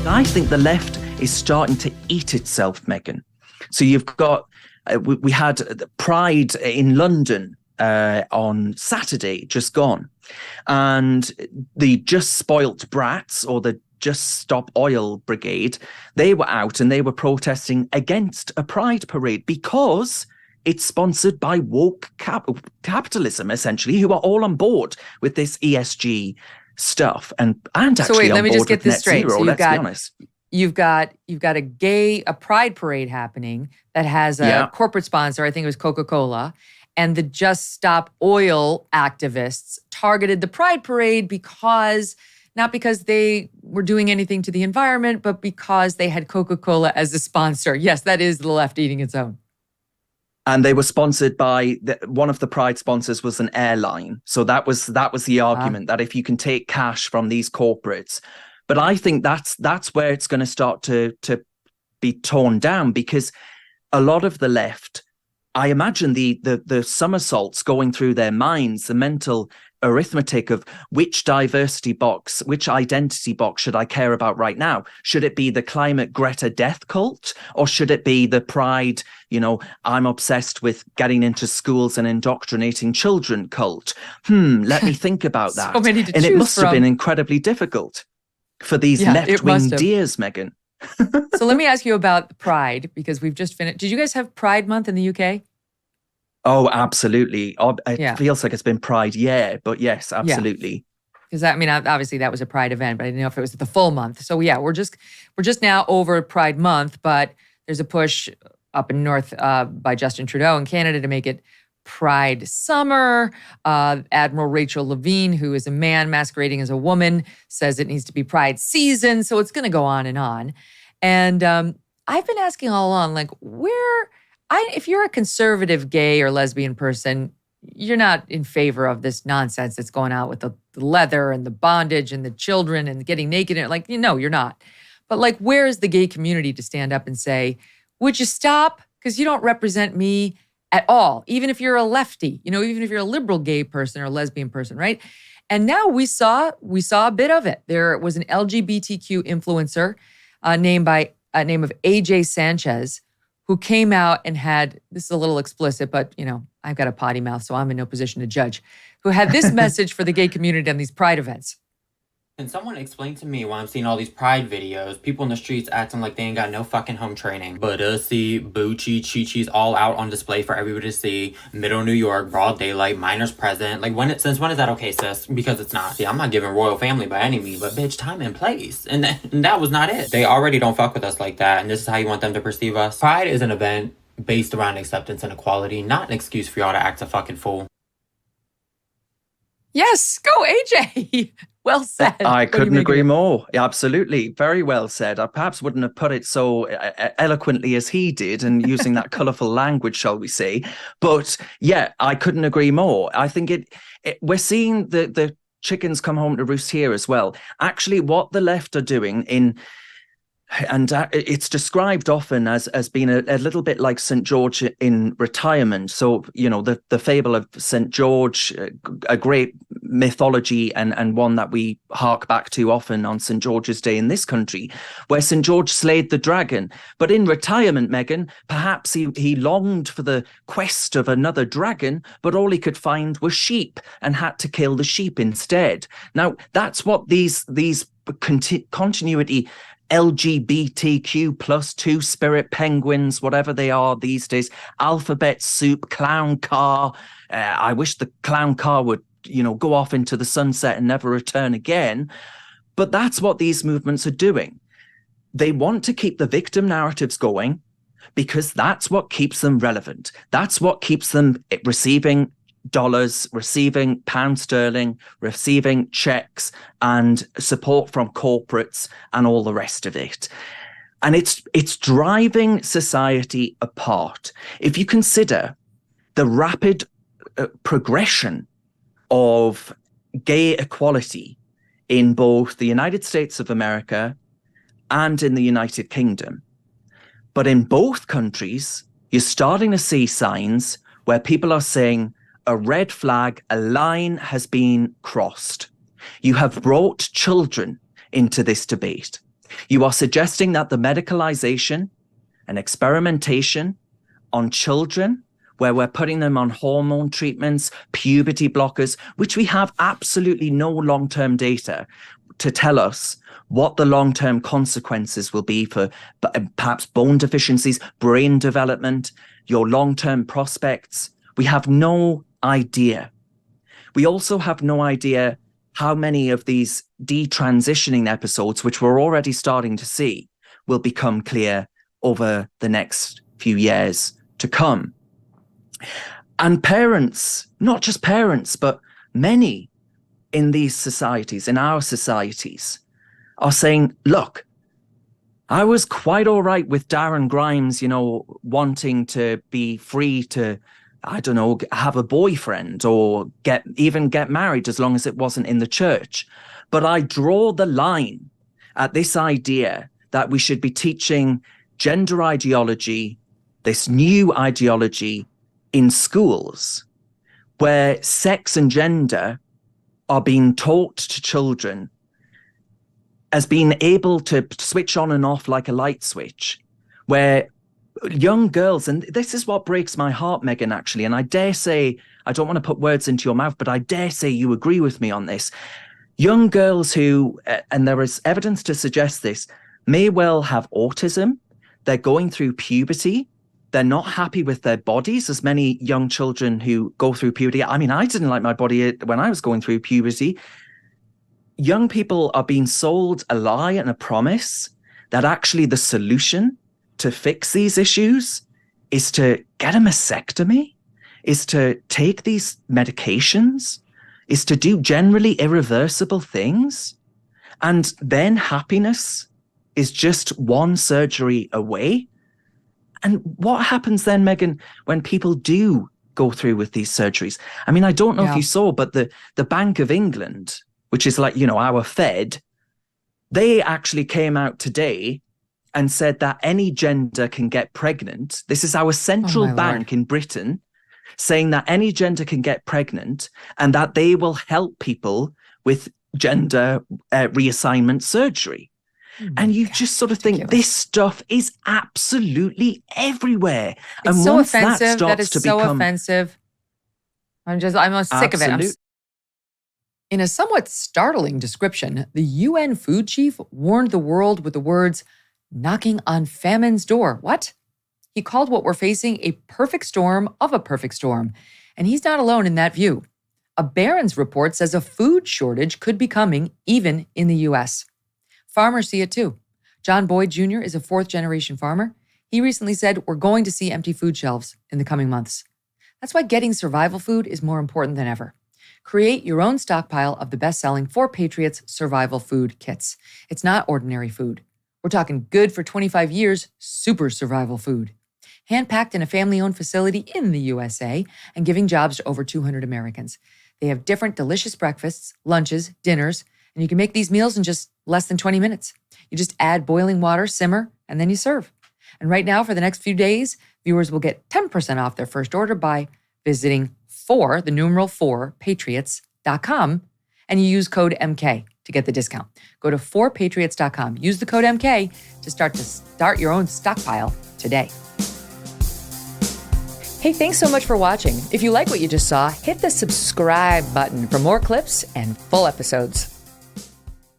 I think the left is starting to eat itself, Megyn. So you've got, we had Pride in London on Saturday, just gone. And the Just Spoilt Brats, or the Just Stop Oil Brigade, they were out and they were protesting against a Pride parade because it's sponsored by woke capitalism, essentially, who are all on board with this ESG stuff and actually so wait, on let me board just get with this net straight. zero, So let's be honest. You've got a pride parade happening that has a corporate sponsor. I think it was Coca-Cola, and the Just Stop Oil activists targeted the pride parade because not because they were doing anything to the environment, but because they had Coca-Cola as a sponsor. Yes, that is the left eating its own. And they were sponsored by one of the Pride sponsors was an airline. So that was the argument that if you can take cash from these corporates, but I think that's where it's going to start to be torn down, because a lot of the left, I imagine the somersaults going through their minds, the mental arithmetic of which diversity box, which identity box should I care about right now? Should it be the climate Greta death cult, or should it be the Pride, I'm obsessed with getting into schools and indoctrinating children cult? Let me think about that. So many to and choose it must from. have been incredibly difficult for these left-wing dears, Megyn. So let me ask you about Pride, because we've just finished. Did you guys have Pride Month in the UK? Oh, absolutely. It feels like it's been Pride, but yes, absolutely. Because obviously that was a Pride event, but I didn't know if it was the full month. So yeah, we're just now over Pride Month, but there's a push up in North by Justin Trudeau in Canada to make it Pride Summer. Admiral Rachel Levine, who is a man masquerading as a woman, says it needs to be Pride Season. So it's going to go on and on. And I've been asking all along, like, if you're a conservative gay or lesbian person, you're not in favor of this nonsense that's going on with the leather and the bondage and the children and getting naked. And you're not. But where is the gay community to stand up and say, would you stop? Because you don't represent me at all, even if you're a lefty, even if you're a liberal gay person or a lesbian person, right? And now we saw a bit of it. There was an LGBTQ influencer name of AJ Sanchez, who came out and had, this is a little explicit, but I've got a potty mouth, so I'm in no position to judge, who had this message for the gay community on these Pride events. Can someone explain to me why I'm seeing all these Pride videos, people in the streets acting like they ain't got no fucking home training? Bussy, Bucci, Chi-Chi's all out on display for everybody to see. Middle New York, broad daylight, minors present. Since when is that okay, sis? Because it's not. See, I'm not giving royal family by any means, but bitch, time and place. And that was not it. They already don't fuck with us like that, and this is how you want them to perceive us. Pride is an event based around acceptance and equality, not an excuse for y'all to act a fucking fool. Yes, go AJ. Well said. I couldn't agree more. Absolutely. Very well said. I perhaps wouldn't have put it so eloquently as he did and using that colourful language, shall we say. But yeah, I couldn't agree more. I think we're seeing the chickens come home to roost here as well. Actually, what the left are doing and it's described often as being a little bit like St. George in retirement. So, the fable of St. George, a great mythology and one that we hark back to often on St. George's Day in this country, where St. George slayed the dragon. But in retirement, Megyn, perhaps he longed for the quest of another dragon, but all he could find was sheep and had to kill the sheep instead. Now, that's what these continuity LGBTQ plus two-spirit penguins, whatever they are these days, alphabet soup, clown car. I wish the clown car would, go off into the sunset and never return again. But that's what these movements are doing. They want to keep the victim narratives going because that's what keeps them relevant. That's what keeps them receiving dollars, receiving pound sterling, receiving checks and support from corporates and all the rest of it. And it's driving society apart. If you consider the rapid progression of gay equality in both the United States of America and in the United Kingdom, but in both countries, you're starting to see signs where people are saying, a red flag, a line has been crossed. You have brought children into this debate. You are suggesting that the medicalization and experimentation on children, where we're putting them on hormone treatments, puberty blockers, which we have absolutely no long-term data to tell us what the long-term consequences will be for perhaps bone deficiencies, brain development, your long-term prospects. We have no idea. We also have no idea how many of these detransitioning episodes, which we're already starting to see, will become clear over the next few years to come. And parents, not just parents, but many in these societies, in our societies, are saying, look, I was quite all right with Darren Grimes, wanting to be free to, I don't know, have a boyfriend or even get married as long as it wasn't in the church. But I draw the line at this idea that we should be teaching gender ideology, this new ideology in schools, where sex and gender are being taught to children as being able to switch on and off like a light switch, where young girls, and this is what breaks my heart, Megyn, actually, and I dare say, I don't want to put words into your mouth, but I dare say you agree with me on this. Young girls who, and there is evidence to suggest this, may well have autism. They're going through puberty. They're not happy with their bodies, as many young children who go through puberty. I mean, I didn't like my body when I was going through puberty. Young people are being sold a lie and a promise that actually the solution to fix these issues is to get a mastectomy, is to take these medications, is to do generally irreversible things. And then happiness is just one surgery away. And what happens then, Megyn, when people do go through with these surgeries? I mean, I don't know if you saw, but the Bank of England, which is like, our Fed, they actually came out today and said that any gender can get pregnant. This is our central bank in Britain saying that any gender can get pregnant and that they will help people with gender reassignment surgery. And you just sort of think this stuff is absolutely everywhere. It's and so once offensive. that starts That is to so become offensive. I'm sick of it. In a somewhat startling description, the UN food chief warned the world with the words, knocking on famine's door. What? He called what we're facing a perfect storm of a perfect storm. And he's not alone in that view. A Barron's report says a food shortage could be coming even in the US. Farmers see it too. John Boyd Jr. is a fourth-generation farmer. He recently said we're going to see empty food shelves in the coming months. That's why getting survival food is more important than ever. Create your own stockpile of the best-selling 4 Patriots survival food kits. It's not ordinary food. We're talking good for 25 years, super survival food. Hand-packed in a family-owned facility in the USA and giving jobs to over 200 Americans. They have different delicious breakfasts, lunches, dinners, and you can make these meals in just less than 20 minutes. You just add boiling water, simmer, and then you serve. And right now, for the next few days, viewers will get 10% off their first order by visiting 4, the numeral 4, patriots.com, and you use code MK to get the discount. Go to 4patriots.com. Use the code MK to start your own stockpile today. Hey, thanks so much for watching. If you like what you just saw, hit the subscribe button for more clips and full episodes.